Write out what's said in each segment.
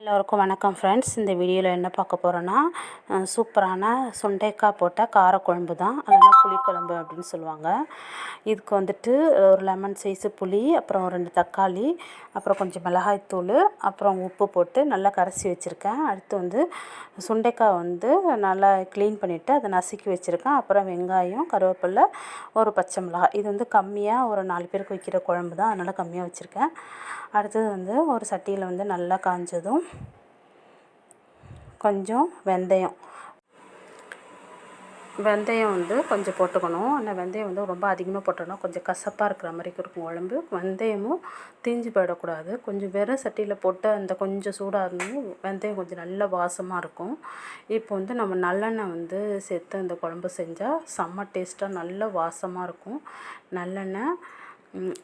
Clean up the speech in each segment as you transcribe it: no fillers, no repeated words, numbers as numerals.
எல்லோருக்கும் வணக்கம் ஃப்ரெண்ட்ஸ். இந்த வீடியோவில் என்ன பார்க்க போகிறோன்னா, சூப்பரான சுண்டைக்காய் போட்ட காரக்குழம்பு தான், இல்லைன்னா புளிக்குழம்பு அப்படின்னு சொல்லுவாங்க. இதுக்கு வந்துட்டு ஒரு லெமன் சைஸு புளி, அப்புறம் 2 தக்காளி, அப்புறம் கொஞ்சம் மிளகாய்த்தூள், அப்புறம் உப்பு போட்டு நல்லா கரைச்சி வச்சுருக்கேன். அடுத்து வந்து சுண்டைக்காய் வந்து நல்லா க்ளீன் பண்ணிவிட்டு அதை நசுக்கி வச்சுருக்கேன். அப்புறம் வெங்காயம், கருவேப்பிலை, ஒரு பச்சை மிளகாய். இது வந்து கம்மியாக ஒரு 4 பேருக்கு வைக்கிற குழம்பு தான், அதனால் கம்மியாக வச்சுருக்கேன். அடுத்தது வந்து ஒரு சட்டியில் வந்து நல்லா காஞ்சதும் கொஞ்சம் வெந்தயம் வந்து கொஞ்சம் போட்டுக்கணும். ஆனால் வெந்தயம் வந்து ரொம்ப அதிகமாக போட்டோன்னா கொஞ்சம் கசப்பாக இருக்கிற மாதிரி இருக்கும் குழம்பு. வெந்தயமும் தீஞ்சு போயிடக்கூடாது. கொஞ்சம் வெறும் சட்டியில் போட்டு அந்த கொஞ்சம் சூடாக இருந்தாலும் வெந்தயம் கொஞ்சம் நல்ல வாசமாக இருக்கும். இப்போ வந்து நம்ம நல்லெண்ணெய் வந்து சேர்த்து அந்த குழம்பு செஞ்சால் செம்ம டேஸ்ட்டாக நல்ல வாசமாக இருக்கும். நல்லெண்ணெய்,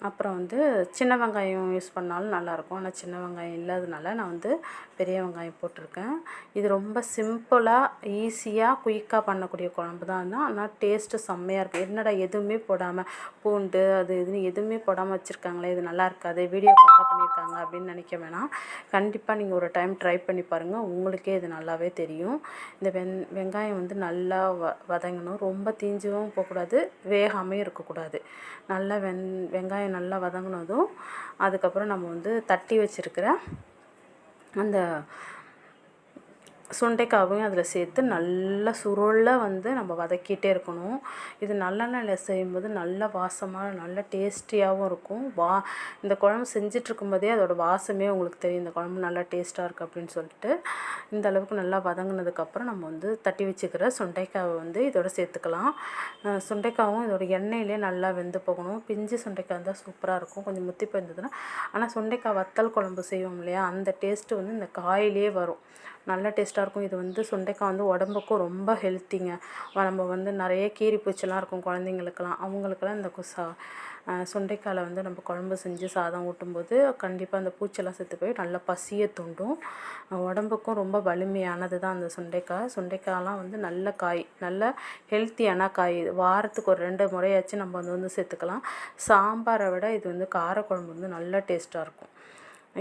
அப்புறம் வந்து சின்ன வெங்காயம் யூஸ் பண்ணாலும் நல்லாயிருக்கும். ஆனால் சின்ன வெங்காயம் இல்லாதனால நான் வந்து பெரிய வெங்காயம் போட்டிருக்கேன். இது ரொம்ப சிம்பிளாக ஈஸியாக குயிக்காக பண்ணக்கூடிய குழம்பு தான். ஆனால் டேஸ்ட்டு செம்மையாக இருக்கும். என்னடா எதுவுமே போடாமல், பூண்டு அது இதுன்னு எதுவுமே போடாமல் வச்சுருக்காங்களே, இது நல்லா இருக்காது, வீடியோக்காக பண்ணியிருக்காங்க அப்படின்னு நினைக்க வேணாம். கண்டிப்பாக நீங்கள் ஒரு டைம் ட்ரை பண்ணி பாருங்கள், உங்களுக்கே இது நல்லாவே தெரியும். இந்த வெங்காயம் வந்து நல்லா வதங்கணும். ரொம்ப தீஞ்சும் போகக்கூடாது, வேகாமையும் இருக்கக்கூடாது. நல்லா வெங்காயம் நல்லா வதங்கினதும் அதுக்கப்புறம் நம்ம வந்து தட்டி வச்சுருக்கிற அந்த சுண்டைக்காயும் அதில் சேர்த்து நல்லா சுருள வந்து நம்ம வதக்கிட்டே இருக்கணும். இது நல்லெண்ணெயில் செய்யும்போது நல்ல வாசமாக நல்ல டேஸ்டியாகவும் இருக்கும். இந்த குழம்பு செஞ்சிட்ருக்கும்போதே அதோடய வாசமே உங்களுக்கு தெரியும், இந்த குழம்பு நல்லா டேஸ்ட்டாக இருக்குது அப்படின்னு சொல்லிட்டு. இந்த அளவுக்கு நல்லா வதங்கினதுக்கப்புறம் நம்ம வந்து தட்டி வச்சுக்கிற சுண்டைக்காயை வந்து இதோட சேர்த்துக்கலாம். சுண்டைக்காயும் இதோட எண்ணெயிலே நல்லா வெந்து போகணும். பிஞ்சு சுண்டைக்காய் இருந்தால் சூப்பராக இருக்கும், கொஞ்சம் முத்தி போயிருந்ததுன்னா. ஆனால் சுண்டைக்காய் வத்தல் குழம்பு செய்வோம் இல்லையா, அந்த டேஸ்ட்டு வந்து இந்த காயிலே வரும், நல்ல டேஸ்ட்டாக இருக்கும். இது வந்து சுண்டைக்காய் வந்து உடம்புக்கும் ரொம்ப ஹெல்த்திங்க. நம்ம வந்து நிறைய கீரி பூச்சிலாம் இருக்கும் குழந்தைங்களுக்கெல்லாம், அவங்களுக்கெல்லாம் இந்த சுண்டைக்காயில் வந்து நம்ம குழம்பு செஞ்சு சாதம் ஊட்டும்போது கண்டிப்பாக அந்த பூச்செல்லாம் செத்து போய் நல்லா பசியை தூண்டும். உடம்புக்கும் ரொம்ப வலிமையானது தான் அந்த சுண்டைக்காயெலாம் வந்து நல்ல காய், நல்ல ஹெல்த்தியான காய். வாரத்துக்கு ஒரு 2 முறையாச்சும் நம்ம வந்து சேர்த்துக்கலாம். சாம்பாரை விட இது வந்து காரக்குழம்பு வந்து நல்ல டேஸ்ட்டாக இருக்கும்.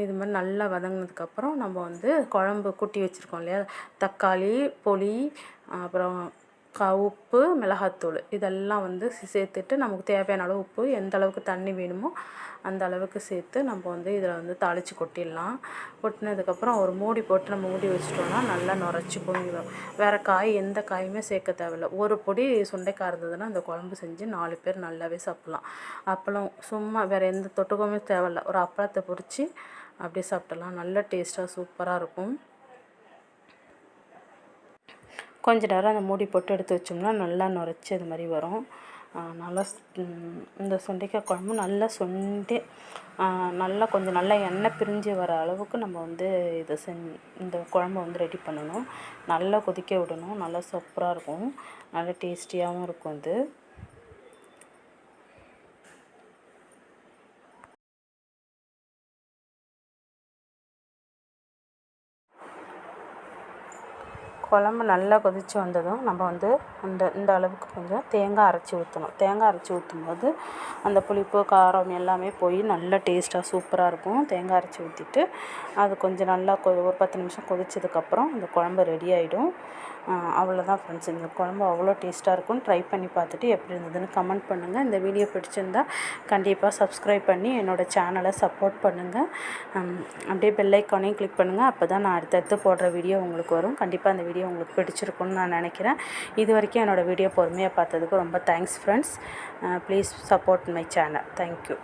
இது மாதிரி நல்லா வதங்கினதுக்கப்புறம் நம்ம வந்து குழம்பு கூட்டி வச்சுருக்கோம் இல்லையா, தக்காளி, புளி, அப்புறம் உப்பு, மிளகாத்தூள் இதெல்லாம் வந்து சேர்த்துட்டு நமக்கு தேவையான அளவு உப்பு, எந்த அளவுக்கு தண்ணி வேணுமோ அந்த அளவுக்கு சேர்த்து நம்ம வந்து இதில் வந்து தாளித்து கொட்டிடலாம். கொட்டினதுக்கப்புறம் ஒரு மூடி போட்டு நம்ம மூடி வச்சிட்டோம்னா நல்லா நுரைச்சி பொங்கிடும். வேறு காய் எந்த காயுமே சேர்க்க தேவையில்லை. ஒரு பொடி சுண்டைக்காய் இருந்ததுன்னா அந்த குழம்பு செஞ்சு 4 பேர் நல்லாவே சாப்பிட்லாம். அப்பளம் சும்மா வேறு எந்த தொட்டுக்கவுமே தேவையில்லை, ஒரு அப்பளத்தை பொரித்து அப்படியே சாப்பிடலாம். நல்ல டேஸ்ட்டாக சூப்பராக இருக்கும். கொஞ்ச நேரம் அந்த மூடி போட்டு எடுத்து வச்சோம்னா நல்லா நுரைச்சி அது மாதிரி வரும். நல்லா இந்த சுண்டைக்காய் குழம்பு நல்லா நல்லா கொஞ்சம் நல்லா எண்ணெய் பிரிஞ்சு வர அளவுக்கு நம்ம வந்து இந்த குழம்பு வந்து ரெடி பண்ணணும். நல்லா கொதிக்க விடணும், நல்லா சூப்பராக இருக்கும், நல்லா டேஸ்டியாகவும் இருக்கும். இது குழம்பு நல்லா கொதித்து வந்ததும் நம்ம வந்து இந்த அளவுக்கு கொஞ்சம் தேங்காய் அரைச்சி ஊற்றணும். தேங்காய் அரைச்சி ஊற்றும்போது அந்த புளிப்பு, காரம் எல்லாமே போய் நல்ல டேஸ்ட்டாக சூப்பராக இருக்கும். தேங்காய் அரைச்சி ஊற்றிட்டு அது கொஞ்சம் நல்லா ஒரு 10 நிமிஷம் கொதித்ததுக்கப்புறம் இந்த குழம்பு ரெடி ஆகிடும். அவ்வளோதான் ஃப்ரெண்ட்ஸ். இந்த குழம்பு அவ்வளோ டேஸ்ட்டாக இருக்கும். ட்ரை பண்ணி பார்த்துட்டு எப்படி இருந்ததுன்னு கமெண்ட் பண்ணுங்கள். இந்த வீடியோ பிடிச்சிருந்தா கண்டிப்பாக சப்ஸ்கிரைப் பண்ணி என்னோடய சேனலை சப்போர்ட் பண்ணுங்கள். அப்படியே பெல் ஐக்கானையும் கிளிக் பண்ணுங்கள். அப்போ தான் நான் அடுத்தடுத்து போடுற வீடியோ உங்களுக்கு வரும். கண்டிப்பாக அந்த வீடியோ உங்களுக்கு பிடிச்சிருக்குன்னு நான் நினைக்கிறேன். இது வரைக்கும் என்னோடய வீடியோ பொறுமையாக பார்த்ததுக்கு ரொம்ப thanks friends. Please support my channel. Thank you.